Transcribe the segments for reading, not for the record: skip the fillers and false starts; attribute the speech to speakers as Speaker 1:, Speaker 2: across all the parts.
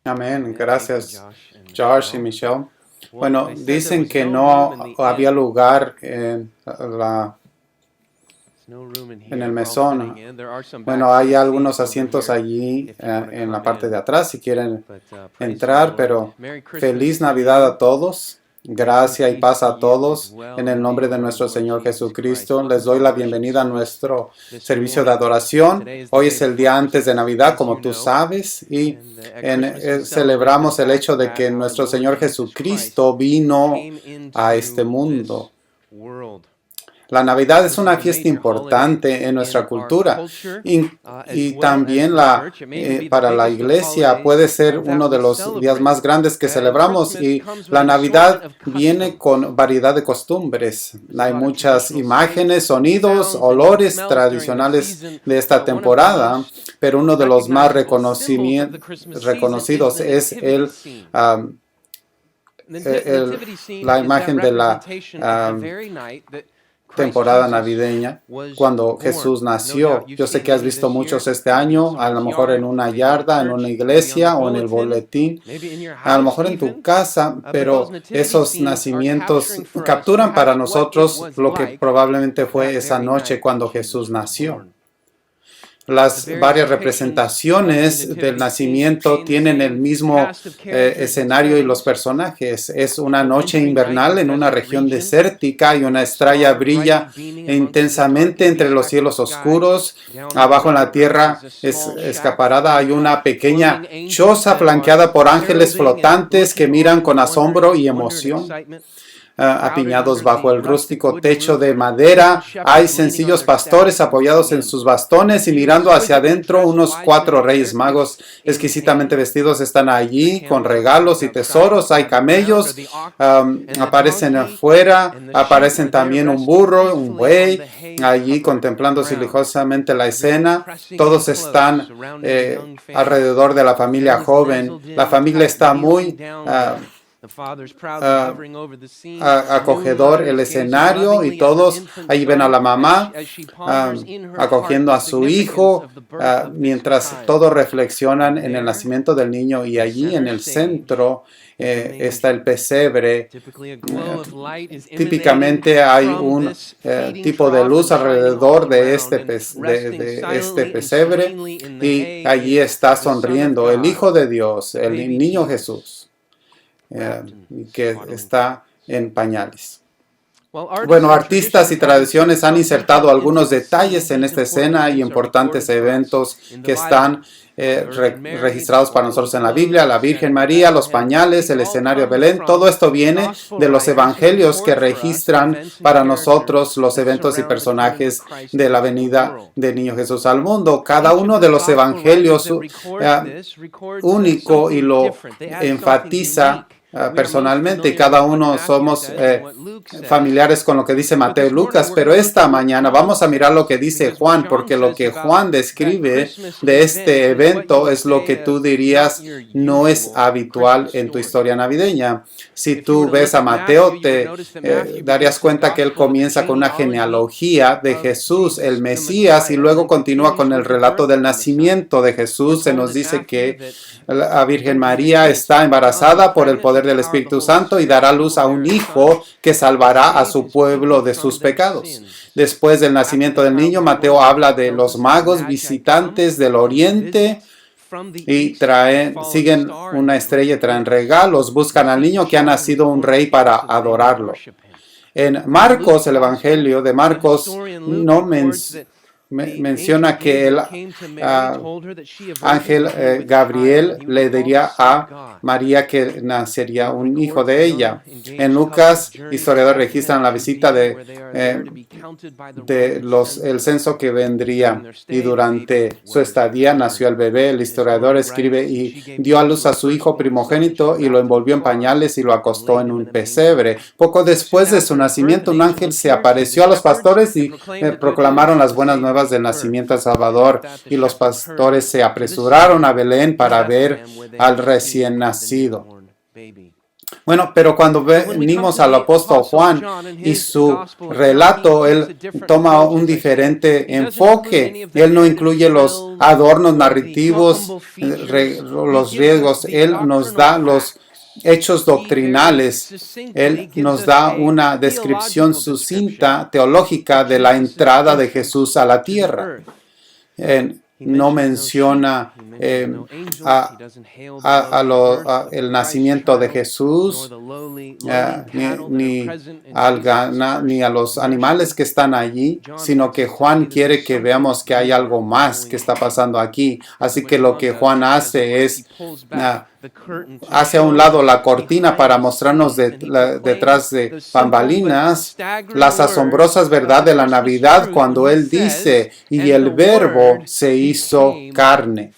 Speaker 1: Amén. Gracias, Josh y Michelle. Bueno, dicen que no había lugar en el mesón. Bueno, hay algunos asientos allí en la parte de atrás si quieren entrar, pero feliz Navidad a todos. Gracia y paz a todos. En el nombre de nuestro Señor Jesucristo, les doy la bienvenida a nuestro servicio de adoración. Hoy es el día antes de Navidad, como tú sabes, y celebramos el hecho de que nuestro Señor Jesucristo vino a este mundo. La Navidad es una fiesta importante en nuestra cultura y también para la iglesia puede ser uno de los días más grandes que celebramos, y la Navidad viene con variedad de costumbres. Hay muchas imágenes, sonidos, olores tradicionales de esta temporada, pero uno de los más reconocidos es la imagen de la temporada navideña, cuando Jesús nació. Yo sé que has visto muchos este año, a lo mejor en una yarda, en una iglesia o en el boletín, a lo mejor en tu casa, pero esos nacimientos capturan para nosotros lo que probablemente fue esa noche cuando Jesús nació. Las varias representaciones del nacimiento tienen el mismo escenario y los personajes. Es una noche invernal en una región desértica y una estrella brilla intensamente entre los cielos oscuros. Abajo en la tierra escaparada hay una pequeña choza flanqueada por ángeles flotantes que miran con asombro y emoción. Apiñados bajo el rústico techo de madera, hay sencillos pastores apoyados en sus bastones y mirando hacia adentro. Unos 4 reyes magos exquisitamente vestidos están allí con regalos y tesoros. Hay camellos, aparecen afuera, aparecen también un burro, un buey, allí contemplando silenciosamente la escena. Todos están alrededor de la familia joven. La familia está muy acogedor el escenario, y todos ahí ven a la mamá acogiendo a su hijo, mientras todos reflexionan en el nacimiento del niño, y allí en el centro está el pesebre. Típicamente hay un tipo de luz alrededor de este pesebre, y allí está sonriendo el Hijo de Dios, el niño Jesús, que está en pañales. Bueno, artistas y tradiciones han insertado algunos detalles en esta escena y importantes eventos que están registrados para nosotros en la Biblia: la Virgen María, los pañales, el escenario de Belén. Todo esto viene de los evangelios que registran para nosotros los eventos y personajes de la venida del niño Jesús al mundo. Cada uno de los evangelios único y lo enfatiza personalmente. Cada uno somos familiares con lo que dice Mateo y Lucas, pero esta mañana vamos a mirar lo que dice Juan, porque lo que Juan describe de este evento es lo que tú dirías no es habitual en tu historia navideña. Si tú ves a Mateo, te darías cuenta que él comienza con una genealogía de Jesús, el Mesías, y luego continúa con el relato del nacimiento de Jesús. Se nos dice que la Virgen María está embarazada por el poder del Espíritu Santo y dará luz a un hijo que salvará a su pueblo de sus pecados. Después del nacimiento del niño, Mateo habla de los magos visitantes del oriente y siguen una estrella y traen regalos, buscan al niño que ha nacido un rey para adorarlo. En Marcos, el Evangelio de Marcos no menciona que el ángel Gabriel le diría a María que nacería un hijo de ella. En Lucas, historiadores registran la visita el censo que vendría, y durante su estadía nació el bebé. El historiador escribe: y dio a luz a su hijo primogénito y lo envolvió en pañales y lo acostó en un pesebre. Poco después de su nacimiento, un ángel se apareció a los pastores y proclamaron las buenas nuevas del nacimiento del Salvador, y los pastores se apresuraron a Belén para ver al recién nacido. Bueno, pero cuando venimos al apóstol Juan y su relato, él toma un diferente enfoque. Él no incluye los adornos narrativos, los riesgos. Él nos da los hechos doctrinales. Él nos da una descripción sucinta, teológica, de la entrada de Jesús a la tierra. No menciona el nacimiento de Jesús, ni a los animales que están allí, sino que Juan quiere que veamos que hay algo más que está pasando aquí. Así que lo que Juan hace es hace a un lado la cortina para mostrarnos detrás de bambalinas las asombrosas verdades de la Navidad, cuando él dice, y el Verbo se hizo carne.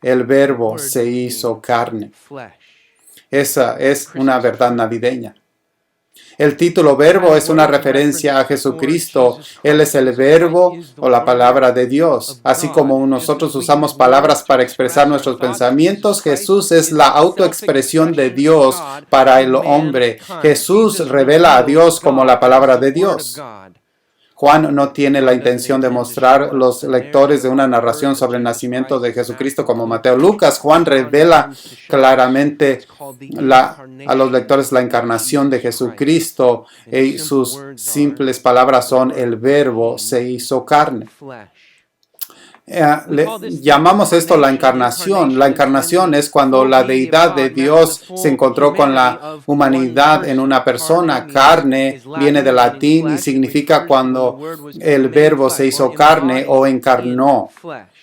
Speaker 1: El Verbo se hizo carne. Esa es una verdad navideña. El título Verbo es una referencia a Jesucristo. Él es el Verbo o la palabra de Dios. Así como nosotros usamos palabras para expresar nuestros pensamientos, Jesús es la autoexpresión de Dios para el hombre. Jesús revela a Dios como la palabra de Dios. Juan no tiene la intención de mostrar a los lectores de una narración sobre el nacimiento de Jesucristo como Mateo. Lucas, Juan revela claramente a los lectores la encarnación de Jesucristo, y sus simples palabras son: el Verbo se hizo carne. Llamamos esto la encarnación. La encarnación es cuando la deidad de Dios se encontró con la humanidad en una persona. Carne viene del latín y significa cuando el Verbo se hizo carne o encarnó.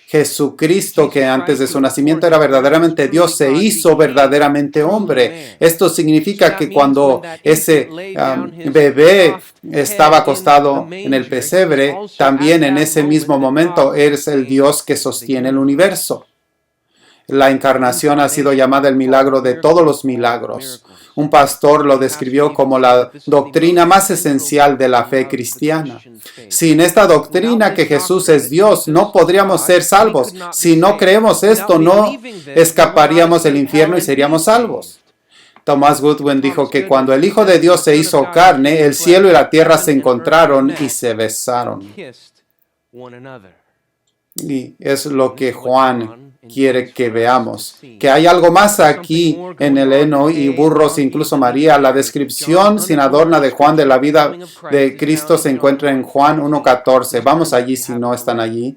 Speaker 1: Jesucristo, que antes de su nacimiento era verdaderamente Dios, se hizo verdaderamente hombre. Esto significa que cuando ese bebé estaba acostado en el pesebre, también en ese mismo momento es el Dios que sostiene el universo. La encarnación ha sido llamada el milagro de todos los milagros. Un pastor lo describió como la doctrina más esencial de la fe cristiana. Sin esta doctrina que Jesús es Dios, no podríamos ser salvos. Si no creemos esto, no escaparíamos del infierno y seríamos salvos. Thomas Goodwin dijo que cuando el Hijo de Dios se hizo carne, el cielo y la tierra se encontraron y se besaron. Y es lo que Juan quiere que veamos, que hay algo más aquí en el heno y burros, incluso María. La descripción sin adorno de Juan de la vida de Cristo se encuentra en Juan 1:14. Vamos allí si no están allí.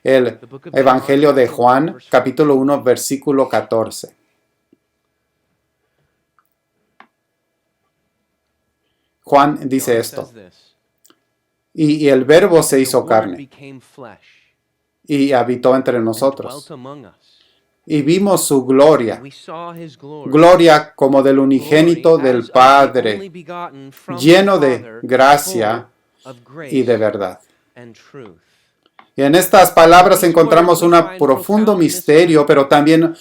Speaker 1: El Evangelio de Juan, capítulo 1, versículo 14. Juan dice esto: y el Verbo se hizo carne y habitó entre nosotros. Y vimos su gloria, gloria como del unigénito del Padre, lleno de gracia y de verdad. Y en estas palabras encontramos un profundo misterio, pero también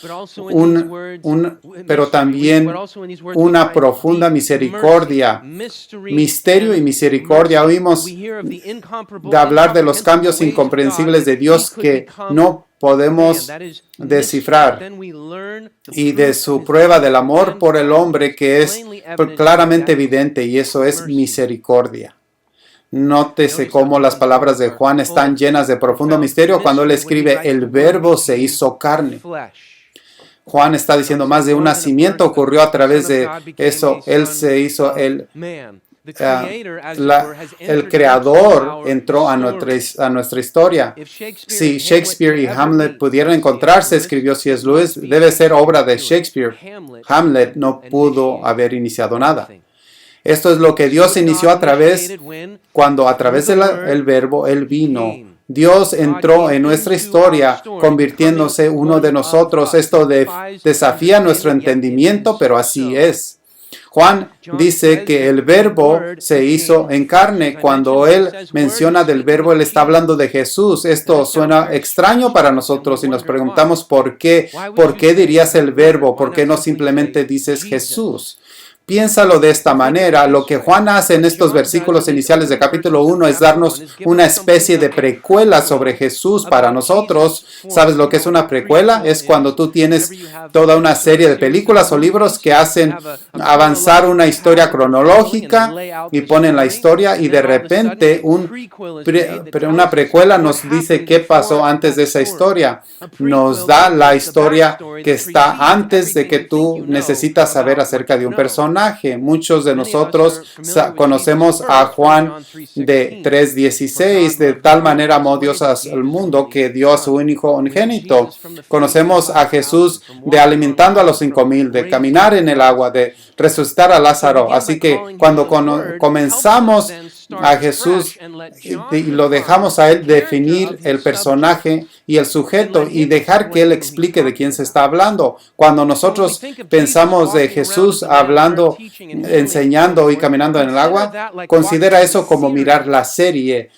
Speaker 1: una profunda misericordia. Misterio y misericordia. Oímos de hablar de los cambios incomprensibles de Dios que no podemos descifrar, y de su prueba del amor por el hombre que es claramente evidente, y eso es misericordia. Nótese cómo las palabras de Juan están llenas de profundo misterio cuando él escribe: el Verbo se hizo carne. Juan está diciendo más de un nacimiento ocurrió a través de eso. Él se hizo el creador entró a nuestra historia. Si Shakespeare y Hamlet pudieran encontrarse, escribió C.S. Lewis, debe ser obra de Shakespeare. Hamlet no pudo haber iniciado nada. Esto es lo que Dios inició cuando a través del Verbo Él vino. Dios entró en nuestra historia convirtiéndose uno de nosotros. Esto desafía nuestro entendimiento, pero así es. Juan dice que el Verbo se hizo en carne. Cuando él menciona del Verbo, él está hablando de Jesús. Esto suena extraño para nosotros y nos preguntamos ¿por qué? ¿Por qué dirías el Verbo? ¿Por qué no simplemente dices Jesús? Piénsalo de esta manera. Lo que Juan hace en estos versículos iniciales de capítulo 1 es darnos una especie de precuela sobre Jesús para nosotros. ¿Sabes lo que es una precuela? Es cuando tú tienes toda una serie de películas o libros que hacen avanzar una historia cronológica y ponen la historia y de repente una precuela nos dice qué pasó antes de esa historia. Nos da la historia que está antes de que tú necesitas saber acerca de un personaje. Muchos de nosotros conocemos a Juan de 3:16, de tal manera amó Dios al mundo que dio a su único unigénito. Conocemos a Jesús de alimentando a los 5,000, de caminar en el agua, de resucitar a Lázaro. Así que cuando comenzamos a Jesús y lo dejamos a Él definir el personaje y el sujeto y dejar que Él explique de quién se está hablando. Cuando nosotros pensamos de Jesús hablando, enseñando y caminando en el agua, considera eso como mirar la serie.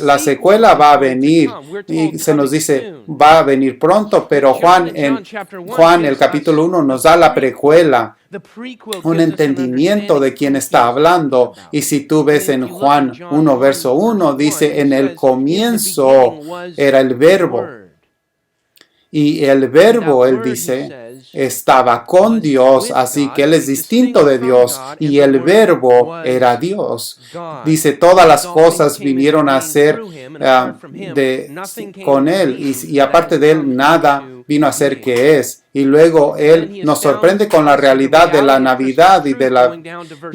Speaker 1: La secuela va a venir y se nos dice va a venir pronto, pero Juan el capítulo 1 nos da la precuela, un entendimiento de quién está hablando. Y si tú ves en Juan 1 verso 1, dice en el comienzo era el verbo. Y el verbo, él dice, estaba con Dios, así que él es distinto de Dios. Y el verbo era Dios. Dice, todas las cosas vinieron a ser con él. Y aparte de él, nada vino a ser que es. Y luego él nos sorprende con la realidad de la Navidad y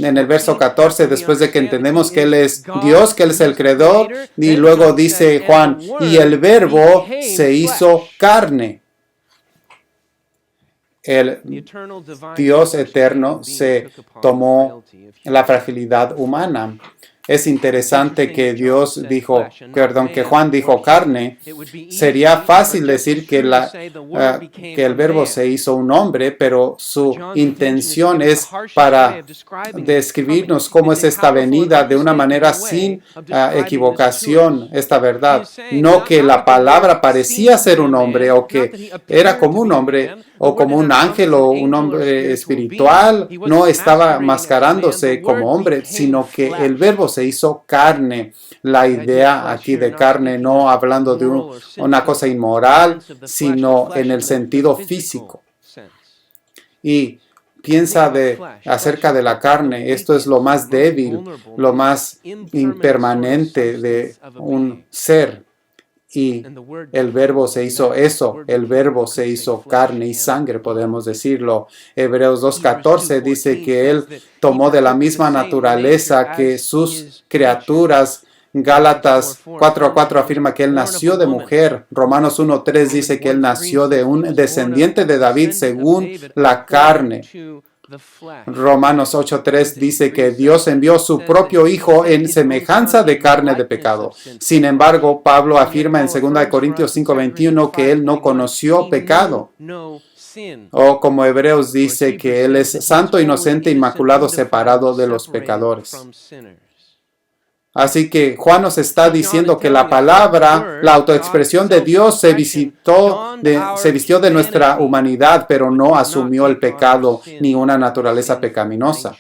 Speaker 1: en el verso 14, después de que entendemos que él es Dios, que él es el creador, y luego dice Juan, y el verbo se hizo carne. El Dios eterno se tomó la fragilidad humana. Es interesante que que Juan dijo carne. Sería fácil decir que el verbo se hizo un hombre, pero su intención es para describirnos cómo es esta venida de una manera sin equivocación, esta verdad. No que la palabra parecía ser un hombre o que era como un hombre o como un ángel o un hombre espiritual, no estaba mascarándose como hombre, sino que el verbo se hizo carne. La idea aquí de carne no hablando de una cosa inmoral, sino en el sentido físico. Y piensa acerca de la carne. Esto es lo más débil, lo más impermanente de un ser. Y el verbo se hizo eso, el verbo se hizo carne y sangre, podemos decirlo. Hebreos 2:14 dice que Él tomó de la misma naturaleza que sus criaturas. Gálatas 4:4 afirma que Él nació de mujer. Romanos 1:3 dice que Él nació de un descendiente de David según la carne. Romanos 8:3 dice que Dios envió su propio Hijo en semejanza de carne de pecado. Sin embargo, Pablo afirma en 2 Corintios 5:21 que Él no conoció pecado. O como Hebreos dice que Él es santo, inocente, inmaculado, separado de los pecadores. Así que Juan nos está diciendo que la palabra, la autoexpresión de Dios se vistió de nuestra humanidad, pero no asumió el pecado ni una naturaleza pecaminosa.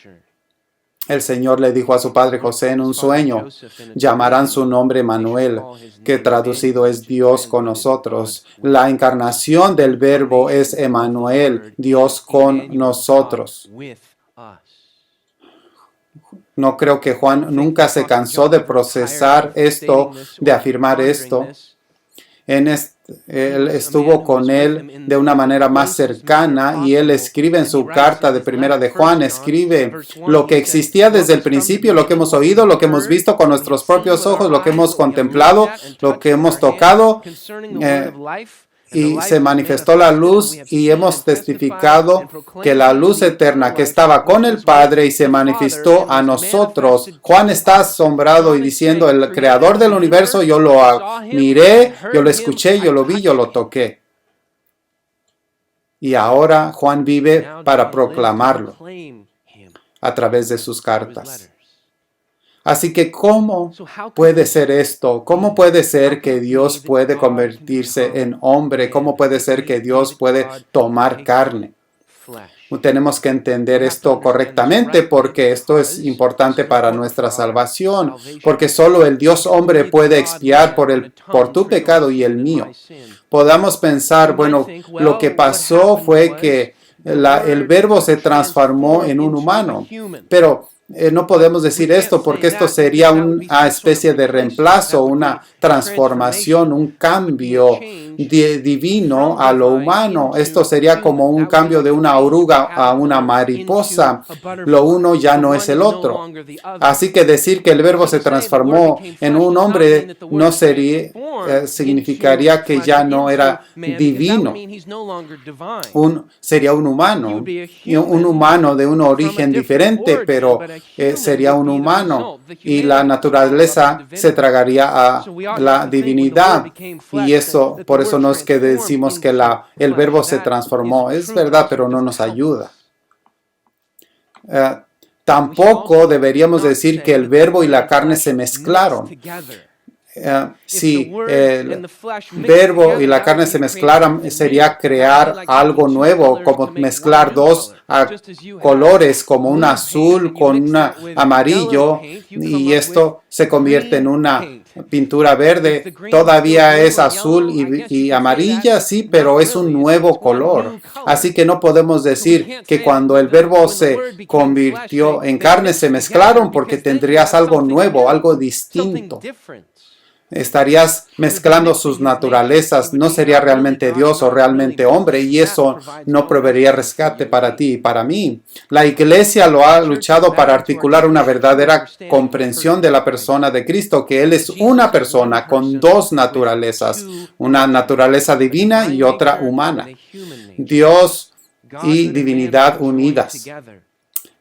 Speaker 1: El Señor le dijo a su padre José en un sueño, llamarán su nombre Manuel, que traducido es Dios con nosotros. La encarnación del verbo es Emmanuel, Dios con nosotros. No creo que Juan nunca se cansó de procesar esto, de afirmar esto. Él estuvo con él de una manera más cercana y él escribe en su carta de primera de Juan, escribe lo que existía desde el principio, lo que hemos oído, lo que hemos visto con nuestros propios ojos, lo que hemos contemplado, lo que hemos tocado. Y se manifestó la luz y hemos testificado que la luz eterna que estaba con el Padre y se manifestó a nosotros. Juan está asombrado y diciendo, el creador del universo, yo lo miré, yo lo escuché, yo lo vi, yo lo toqué. Y ahora Juan vive para proclamarlo a través de sus cartas. Así que, ¿cómo puede ser esto? ¿Cómo puede ser que Dios puede convertirse en hombre? ¿Cómo puede ser que Dios puede tomar carne? Tenemos que entender esto correctamente porque esto es importante para nuestra salvación, porque solo el Dios hombre puede expiar por tu pecado y el mío. Podamos pensar, bueno, lo que pasó fue que el verbo se transformó en un humano, pero no podemos decir esto porque esto sería una especie de reemplazo, una transformación, un cambio divino a lo humano. Esto sería como un cambio de una oruga a una mariposa. Lo uno ya no es el otro. Así que decir que el verbo se transformó en un hombre no significaría que ya no era divino. Sería un humano de un origen diferente, pero sería un humano y la naturaleza se tragaría a la divinidad. Y eso, por eso no es que decimos que el verbo se transformó. Es verdad, pero no nos ayuda. Tampoco deberíamos decir que el verbo y la carne se mezclaron. Si el verbo y la carne se mezclaran, sería crear algo nuevo, como mezclar dos colores, como un azul con un amarillo, y esto se convierte en una pintura verde. Todavía es azul y amarilla, sí, pero es un nuevo color. Así que no podemos decir que cuando el verbo se convirtió en carne se mezclaron, porque tendrías algo nuevo, algo distinto. Estarías mezclando sus naturalezas, no sería realmente Dios o realmente hombre, y eso no proveería rescate para ti y para mí. La iglesia lo ha luchado para articular una verdadera comprensión de la persona de Cristo, que Él es una persona con dos naturalezas, una naturaleza divina y otra humana. Dios y divinidad unidas.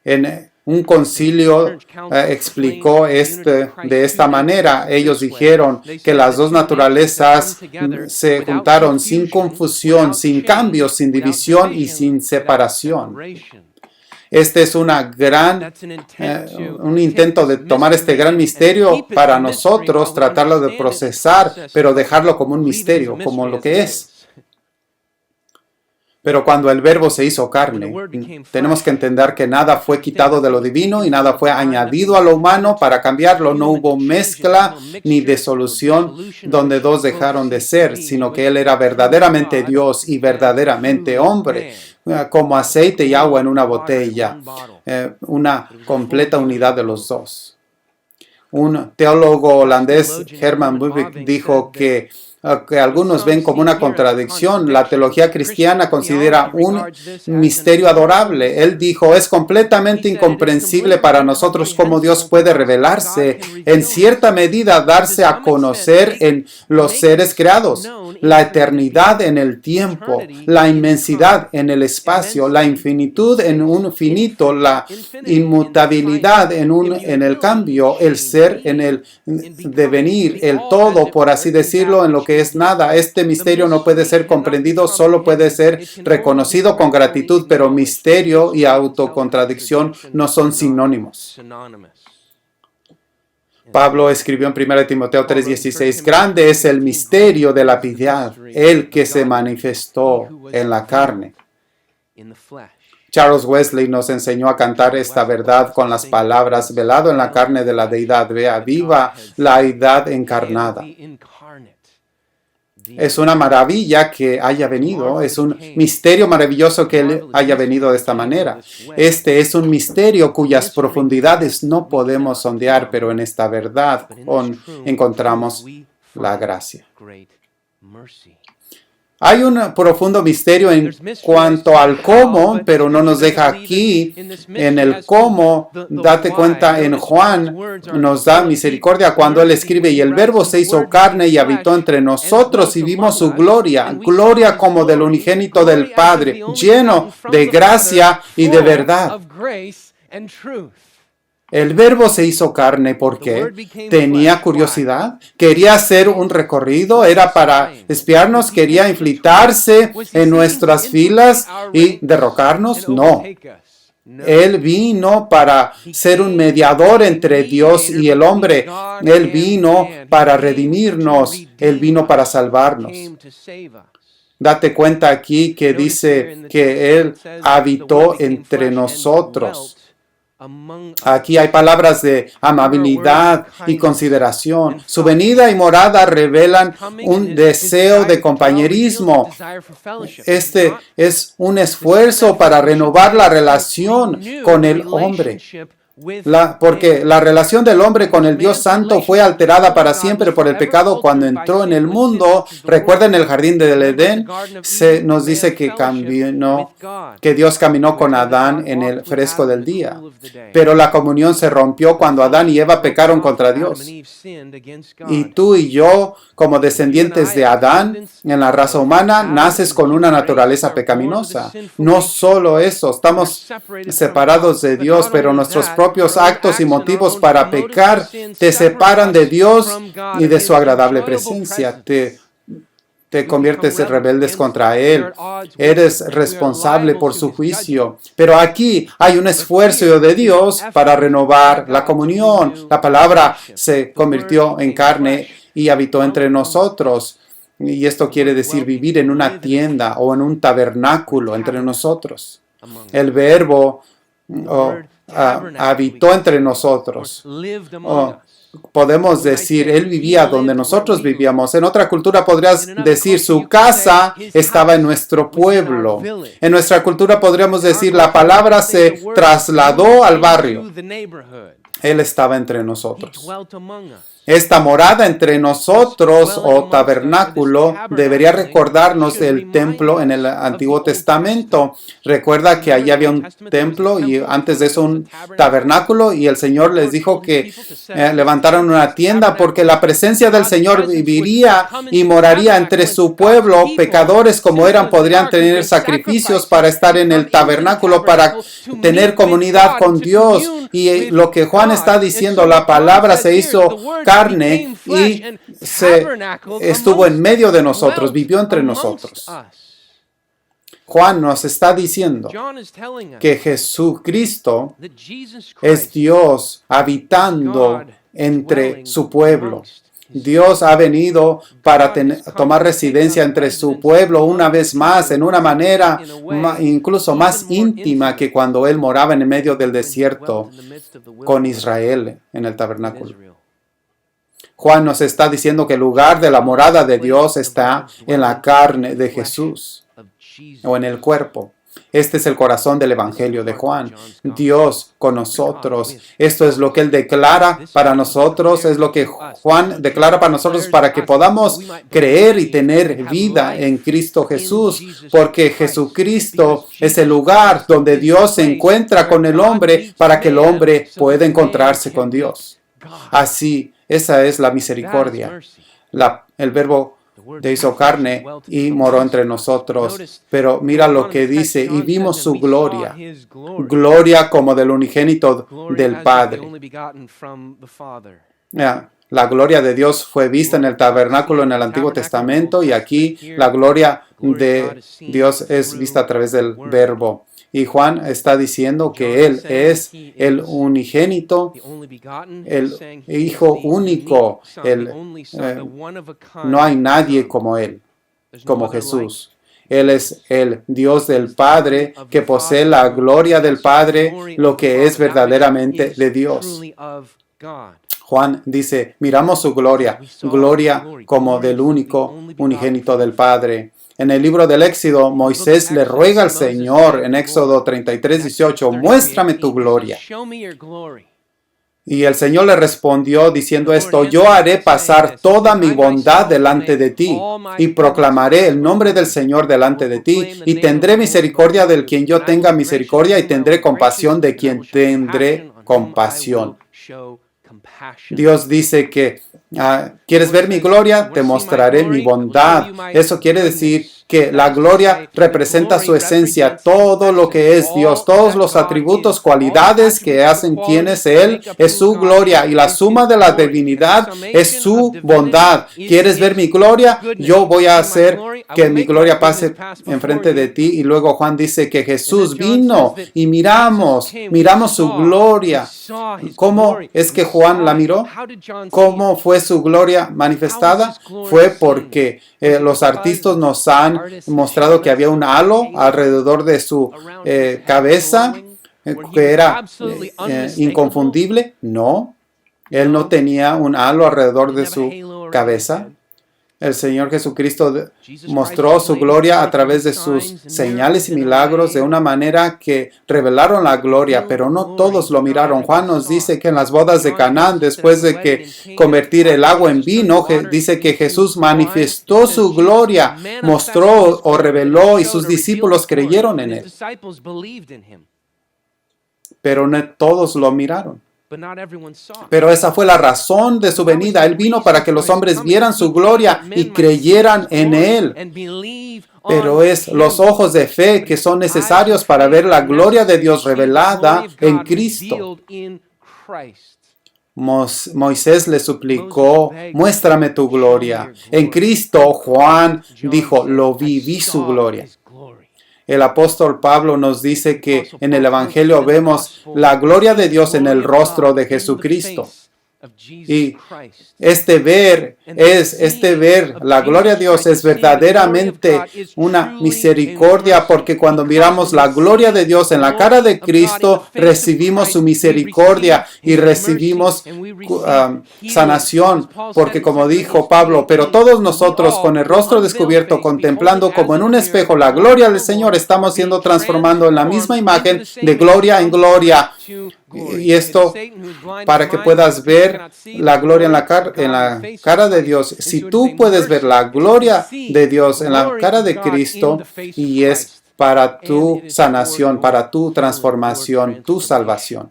Speaker 1: En un concilio explicó de esta manera. Ellos dijeron que las dos naturalezas se juntaron sin confusión, sin cambio, sin división y sin separación. Este es un intento de tomar este gran misterio para nosotros, tratarlo de procesar, pero dejarlo como un misterio, como lo que es. Pero cuando el verbo se hizo carne, tenemos que entender que nada fue quitado de lo divino y nada fue añadido a lo humano para cambiarlo. No hubo mezcla ni disolución donde dos dejaron de ser, sino que Él era verdaderamente Dios y verdaderamente hombre, como aceite y agua en una botella, una completa unidad de los dos. Un teólogo holandés, Herman Bavinck, dijo que algunos ven como una contradicción. La teología cristiana considera un misterio adorable. Él dijo, es completamente incomprensible para nosotros cómo Dios puede revelarse, en cierta medida darse a conocer en los seres creados, la eternidad en el tiempo, la inmensidad en el espacio, la infinitud en un finito, la inmutabilidad en el cambio, el ser en el devenir, el todo, por así decirlo, en lo que es nada. Este misterio no puede ser comprendido, solo puede ser reconocido con gratitud, pero misterio y autocontradicción no son sinónimos. Pablo escribió en 1 Timoteo 3:16, grande es el misterio de la piedad, el que se manifestó en la carne. Charles Wesley nos enseñó a cantar esta verdad con las palabras, velado en la carne de la deidad, vea viva la deidad encarnada. Es una maravilla que haya venido, es un misterio maravilloso que Él haya venido de esta manera. Este es un misterio cuyas profundidades no podemos sondear, pero en esta verdad encontramos la gracia. Hay un profundo misterio en cuanto al cómo, pero no nos deja aquí en el cómo. Date cuenta, en Juan nos da misericordia cuando Él escribe, y el verbo se hizo carne y habitó entre nosotros y vimos su gloria, gloria como del unigénito del Padre, lleno de gracia y de verdad. El verbo se hizo carne porque tenía curiosidad, quería hacer un recorrido, era para espiarnos, quería infiltrarse en nuestras filas y derrocarnos. No. Él vino para ser un mediador entre Dios y el hombre. Él vino para redimirnos. Él vino para salvarnos. Date cuenta aquí que dice que Él habitó entre nosotros. Aquí hay palabras de amabilidad y consideración. Su venida y morada revelan un deseo de compañerismo. Este es un esfuerzo para renovar la relación con el hombre. Porque la relación del hombre con el Dios Santo fue alterada para siempre por el pecado cuando entró en el mundo. Recuerden el jardín del Edén, se nos dice que Dios caminó con Adán en el fresco del día. Pero la comunión se rompió cuando Adán y Eva pecaron contra Dios. Y tú y yo, como descendientes de Adán, en la raza humana, naces con una naturaleza pecaminosa. No solo eso, estamos separados de Dios, pero nuestros propios actos y motivos para pecar te separan de Dios y de su agradable presencia. Te conviertes en rebeldes contra Él. Eres responsable por su juicio. Pero aquí hay un esfuerzo de Dios para renovar la comunión. La palabra se convirtió en carne y habitó entre nosotros. Y esto quiere decir vivir en una tienda o en un tabernáculo entre nosotros. El verbo habitó entre nosotros. Podemos decir, Él vivía donde nosotros vivíamos. En otra cultura podrías decir, su casa estaba en nuestro pueblo. En nuestra cultura podríamos decir, la palabra se trasladó al barrio. Él estaba entre nosotros. Esta morada entre nosotros o tabernáculo debería recordarnos del templo en el Antiguo Testamento. Recuerda que allí había un templo y antes de eso un tabernáculo, y el Señor les dijo que levantaran una tienda porque la presencia del Señor viviría y moraría entre su pueblo. Pecadores como eran podrían tener sacrificios para estar en el tabernáculo, para tener comunidad con Dios. Y lo que Juan está diciendo, la palabra se hizo carne y estuvo en medio de nosotros, vivió entre nosotros. Juan nos está diciendo que Jesucristo es Dios habitando entre su pueblo. Dios ha venido para tomar residencia entre su pueblo una vez más, en una manera incluso más íntima que cuando Él moraba en el medio del desierto con Israel en el tabernáculo. Juan nos está diciendo que el lugar de la morada de Dios está en la carne de Jesús o en el cuerpo. Este es el corazón del Evangelio de Juan. Dios con nosotros. Esto es lo que Él declara para nosotros. Es lo que Juan declara para nosotros para que podamos creer y tener vida en Cristo Jesús. Porque Jesucristo es el lugar donde Dios se encuentra con el hombre para que el hombre pueda encontrarse con Dios. Así, esa es la misericordia. El verbo se hizo carne y moró entre nosotros. Pero mira lo que dice, y vimos su gloria, gloria como del unigénito del Padre. La gloria de Dios fue vista en el tabernáculo en el Antiguo Testamento, y aquí la gloria de Dios es vista a través del verbo. Y Juan está diciendo que Él es el unigénito, el Hijo único. No hay nadie como Él, como Jesús. Él es el Dios del Padre, que posee la gloria del Padre, lo que es verdaderamente de Dios. Juan dice, miramos su gloria, gloria como del único unigénito del Padre. En el libro del Éxodo, Moisés le ruega al Señor en Éxodo 33:18, muéstrame tu gloria. Y el Señor le respondió diciendo esto, yo haré pasar toda mi bondad delante de ti y proclamaré el nombre del Señor delante de ti y tendré misericordia del quien yo tenga misericordia y tendré compasión de quien tendré compasión. Dios dice que ¿quieres ver mi gloria? Te mostraré mi bondad. Eso quiere decir que la gloria representa su esencia, todo lo que es Dios, todos los atributos, cualidades que hacen quién es Él, es su gloria, y la suma de la divinidad es su bondad. ¿Quieres ver mi gloria? Yo voy a hacer que mi gloria pase enfrente de ti. Y luego Juan dice que Jesús vino y miramos su gloria. ¿Cómo es que Juan la miró? ¿Cómo fue su gloria manifestada? Fue porque los artistas nos han habían mostrado que había un halo alrededor de su cabeza, que era inconfundible. No, él no tenía un halo alrededor de su cabeza. El Señor Jesucristo mostró su gloria a través de sus señales y milagros de una manera que revelaron la gloria, pero no todos lo miraron. Juan nos dice que en las bodas de Canaán, después de que convertir el agua en vino, dice que Jesús manifestó su gloria, mostró o reveló y sus discípulos creyeron en él. Pero no todos lo miraron. Pero esa fue la razón de su venida. Él vino para que los hombres vieran su gloria y creyeran en él. Pero es los ojos de fe que son necesarios para ver la gloria de Dios revelada en Cristo. Moisés le suplicó, muéstrame tu gloria. En Cristo, Juan dijo, lo vi su gloria. El apóstol Pablo nos dice que en el Evangelio vemos la gloria de Dios en el rostro de Jesucristo. Y este ver, la gloria de Dios es verdaderamente una misericordia, porque cuando miramos la gloria de Dios en la cara de Cristo, recibimos su misericordia y recibimos sanación, porque como dijo Pablo, pero todos nosotros con el rostro descubierto, contemplando como en un espejo la gloria del Señor, estamos siendo transformando en la misma imagen de gloria en gloria. Y esto para que puedas ver la gloria en la cara de Dios. Si tú puedes ver la gloria de Dios en la cara de Cristo, y es para tu sanación, para tu transformación, tu salvación.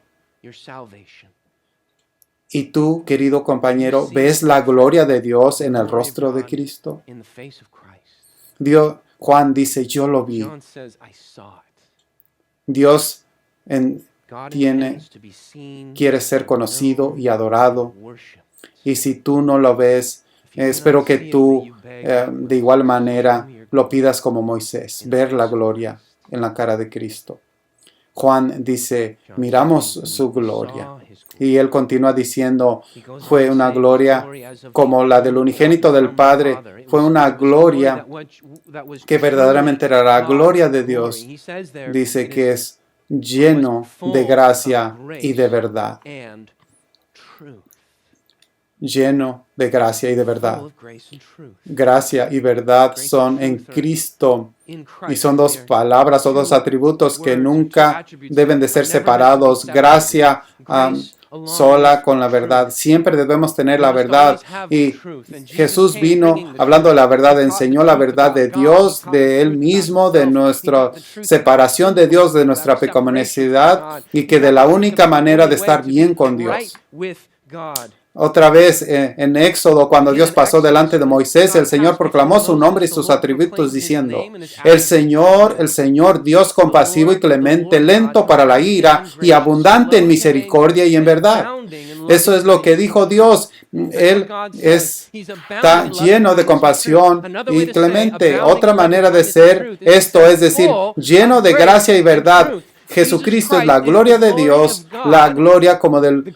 Speaker 1: Y tú, querido compañero, ¿ves la gloria de Dios en el rostro de Cristo? Juan dice, yo lo vi. Dios quiere ser conocido y adorado. Y si tú no lo ves, espero que tú de igual manera lo pidas como Moisés, ver la gloria en la cara de Cristo. Juan dice, miramos su gloria. Y él continúa diciendo, fue una gloria como la del unigénito del Padre. Fue una gloria que verdaderamente era la gloria de Dios. Dice que es lleno de gracia y de verdad. Lleno de gracia y de verdad. Gracia y verdad son en Cristo. Y son dos palabras o dos atributos que nunca deben de ser separados. Gracia sola con la verdad. Siempre debemos tener la verdad. Y Jesús vino hablando de la verdad, enseñó la verdad de Dios, de Él mismo, de nuestra separación de Dios, de nuestra pecaminosidad, y que de la única manera de estar bien con Dios. Otra vez en Éxodo, cuando Dios pasó delante de Moisés, el Señor proclamó su nombre y sus atributos diciendo, el Señor, Dios compasivo y clemente, lento para la ira y abundante en misericordia y en verdad. Eso es lo que dijo Dios. Él está lleno de compasión y clemente. Otra manera de ser esto es decir, lleno de gracia y verdad. Jesucristo es la gloria de Dios, la gloria como del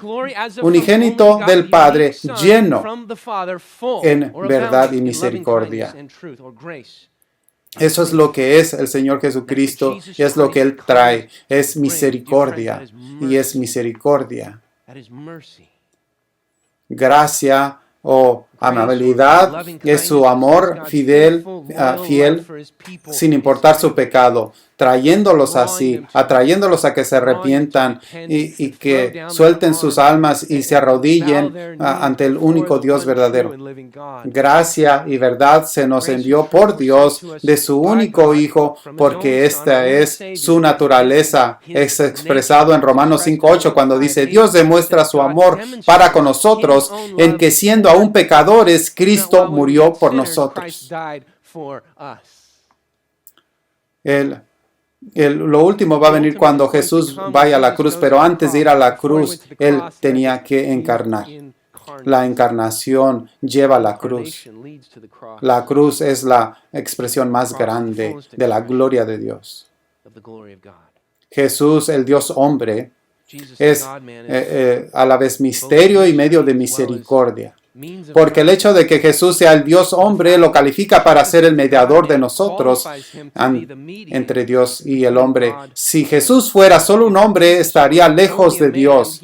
Speaker 1: unigénito del Padre, lleno en verdad y misericordia. Eso es lo que es el Señor Jesucristo y es lo que Él trae. Es misericordia y es misericordia. Gracia o amabilidad es su amor fiel sin importar su pecado, trayéndolos así, atrayéndolos a que se arrepientan y que suelten sus almas y se arrodillen ante el único Dios verdadero. Gracia y verdad se nos envió por Dios de su único Hijo, porque esta es su naturaleza. Es expresado en Romanos 5:8 cuando dice, Dios demuestra su amor para con nosotros en que siendo aún pecadores, Cristo murió por nosotros. Lo último va a venir cuando Jesús vaya a la cruz, pero antes de ir a la cruz, Él tenía que encarnar. La encarnación lleva a la cruz. La cruz es la expresión más grande de la gloria de Dios. Jesús, el Dios hombre, es a la vez misterio y medio de misericordia. Porque el hecho de que Jesús sea el Dios hombre lo califica para ser el mediador de nosotros entre Dios y el hombre. Si Jesús fuera solo un hombre, estaría lejos de Dios.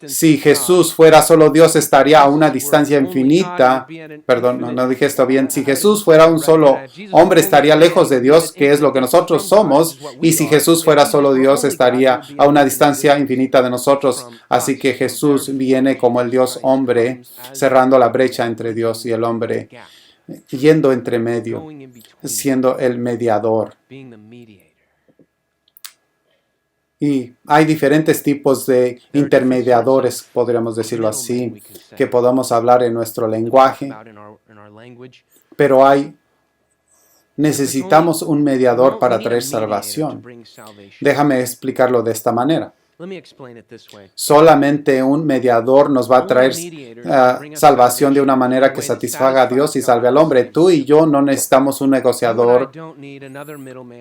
Speaker 1: Si Jesús fuera solo Dios, estaría a una distancia infinita. Perdón, no dije esto bien. Si Jesús fuera un solo hombre, estaría lejos de Dios, que es lo que nosotros somos. Y si Jesús fuera solo Dios, estaría a una distancia infinita de nosotros. Así que Jesús viene como el Dios hombre, cerrando la brecha entre Dios y el hombre, yendo entre medio, siendo el mediador. Y hay diferentes tipos de intermediadores, podríamos decirlo así, que podamos hablar en nuestro lenguaje, pero necesitamos un mediador para traer salvación. Déjame explicarlo de esta manera. Solamente un mediador nos va a traer salvación de una manera que satisfaga a Dios y salve al hombre. Tú y yo no necesitamos un negociador.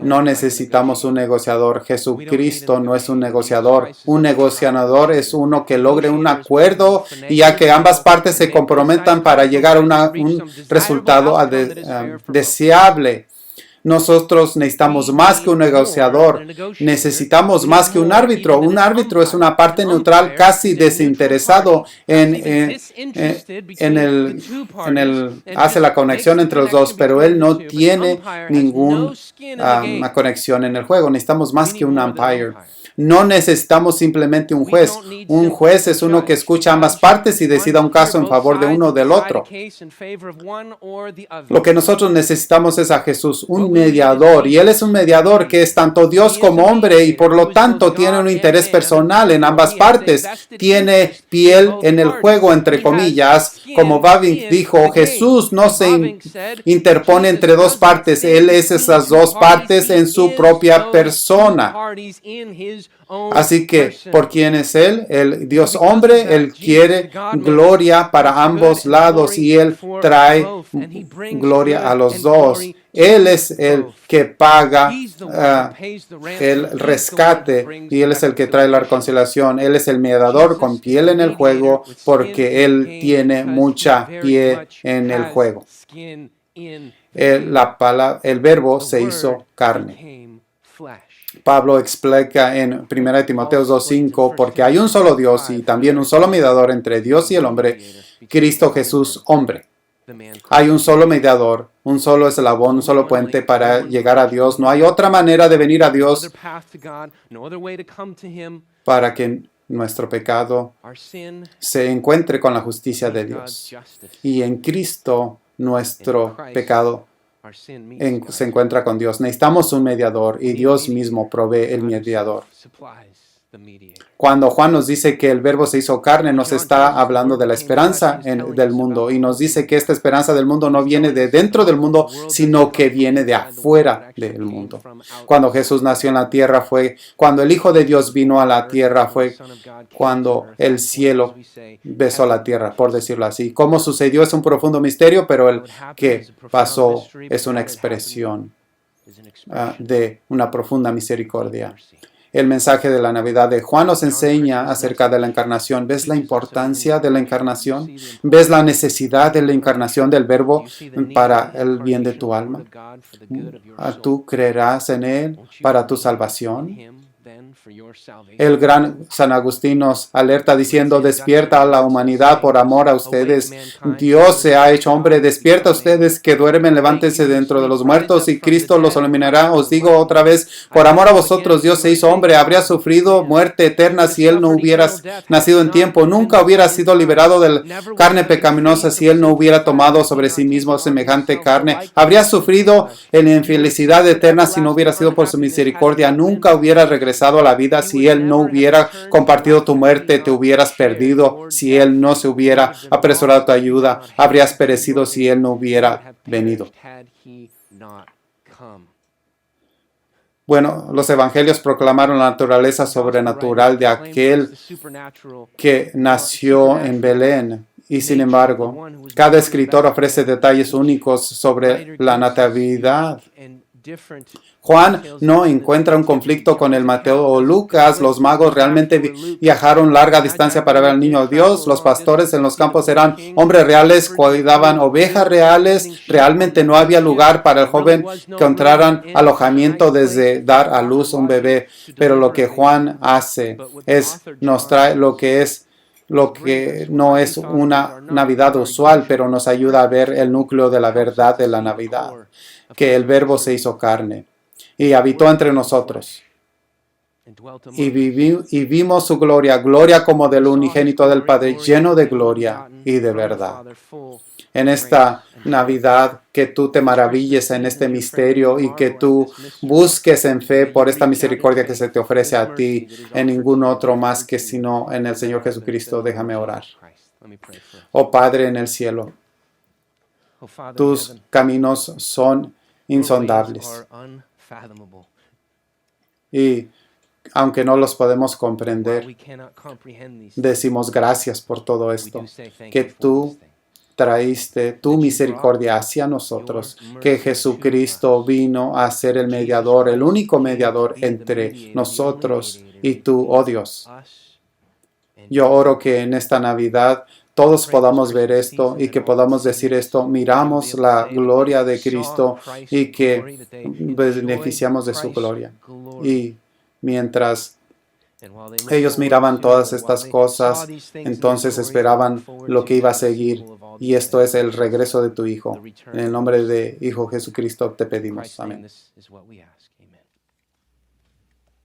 Speaker 1: No necesitamos un negociador. Jesucristo no es un negociador. Un negociador es uno que logre un acuerdo y ya que ambas partes se comprometan para llegar a un resultado deseable. Nosotros necesitamos más que un negociador, necesitamos más que un árbitro. Un árbitro es una parte neutral casi desinteresado hace la conexión entre los dos, pero él no tiene ninguna conexión en el juego. Necesitamos más que un umpire. No necesitamos simplemente un juez. Un juez es uno que escucha ambas partes y decida un caso en favor de uno o del otro. Lo que nosotros necesitamos es a Jesús, un mediador. Y Él es un mediador que es tanto Dios como hombre y por lo tanto tiene un interés personal en ambas partes. Tiene piel en el juego, entre comillas. Como Bavinck dijo, Jesús no se interpone entre dos partes. Él es esas dos partes en su propia persona. Así que, ¿por quién es Él? El Dios hombre, Él quiere gloria para ambos lados y Él trae gloria a los dos. Él es el que paga el rescate y Él es el que trae la reconciliación. Él es el mediador con piel en el juego porque Él tiene mucha piel en el juego. El verbo se hizo carne. Pablo explica en 1 Timoteo 2:5, porque hay un solo Dios y también un solo mediador entre Dios y el hombre, Cristo Jesús, hombre. Hay un solo mediador, un solo eslabón, un solo puente para llegar a Dios. No hay otra manera de venir a Dios para que nuestro pecado se encuentre con la justicia de Dios. Y en Cristo nuestro pecado se encuentra con Dios. Necesitamos un mediador y Dios mismo provee el mediador. Cuando Juan nos dice que el verbo se hizo carne, nos está hablando de la esperanza del mundo y nos dice que esta esperanza del mundo no viene de dentro del mundo, sino que viene de afuera del mundo. Cuando Jesús nació en la tierra cuando el Hijo de Dios vino a la tierra fue cuando el cielo besó la tierra, por decirlo así. Cómo sucedió es un profundo misterio, pero el que pasó es una expresión de una profunda misericordia. El mensaje de la Navidad de Juan nos enseña acerca de la encarnación. ¿Ves la importancia de la encarnación? ¿Ves la necesidad de la encarnación del Verbo para el bien de tu alma? ¿Tú creerás en Él para tu salvación? El gran San Agustín nos alerta diciendo, despierta a la humanidad por amor a ustedes. Dios se ha hecho hombre, despierta a ustedes que duermen, levántense dentro de los muertos y Cristo los iluminará. Os digo otra vez, por amor a vosotros Dios se hizo hombre, habría sufrido muerte eterna si Él no hubiera nacido en tiempo, nunca hubiera sido liberado de la carne pecaminosa si Él no hubiera tomado sobre sí mismo semejante carne, habría sufrido en infelicidad eterna si no hubiera sido por su misericordia, nunca hubiera regresado a la vida si Él no hubiera compartido tu muerte, te hubieras perdido si Él no se hubiera apresurado a tu ayuda, habrías perecido si Él no hubiera venido. Bueno, los evangelios proclamaron la naturaleza sobrenatural de aquel que nació en Belén. Y sin embargo, cada escritor ofrece detalles únicos sobre la natividad Juan no encuentra un conflicto con el Mateo o Lucas. Los magos realmente viajaron larga distancia para ver al niño Dios. Los pastores en los campos eran hombres reales, cuidaban ovejas reales. Realmente no había lugar para el joven que encontraran alojamiento desde dar a luz un bebé. Pero lo que Juan hace nos trae lo que no es una Navidad usual, pero nos ayuda a ver el núcleo de la verdad de la Navidad, que el Verbo se hizo carne y habitó entre nosotros. Y vimos su gloria, gloria como del unigénito del Padre, lleno de gloria y de verdad. En esta Navidad, que tú te maravilles en este misterio y que tú busques en fe por esta misericordia que se te ofrece a ti, en ningún otro más que sino en el Señor Jesucristo. Déjame orar. Oh Padre en el cielo, tus caminos son insondables. Y aunque no los podemos comprender, decimos gracias por todo esto, que tú traíste tu misericordia hacia nosotros, que Jesucristo vino a ser el mediador, el único mediador entre nosotros y tú, oh Dios. Yo oro que en esta Navidad todos podamos ver esto y que podamos decir esto, miramos la gloria de Cristo y que beneficiamos de su gloria. Y mientras ellos miraban todas estas cosas, entonces esperaban lo que iba a seguir. Y esto es el regreso de tu Hijo. En el nombre de Hijo Jesucristo te pedimos. Amén.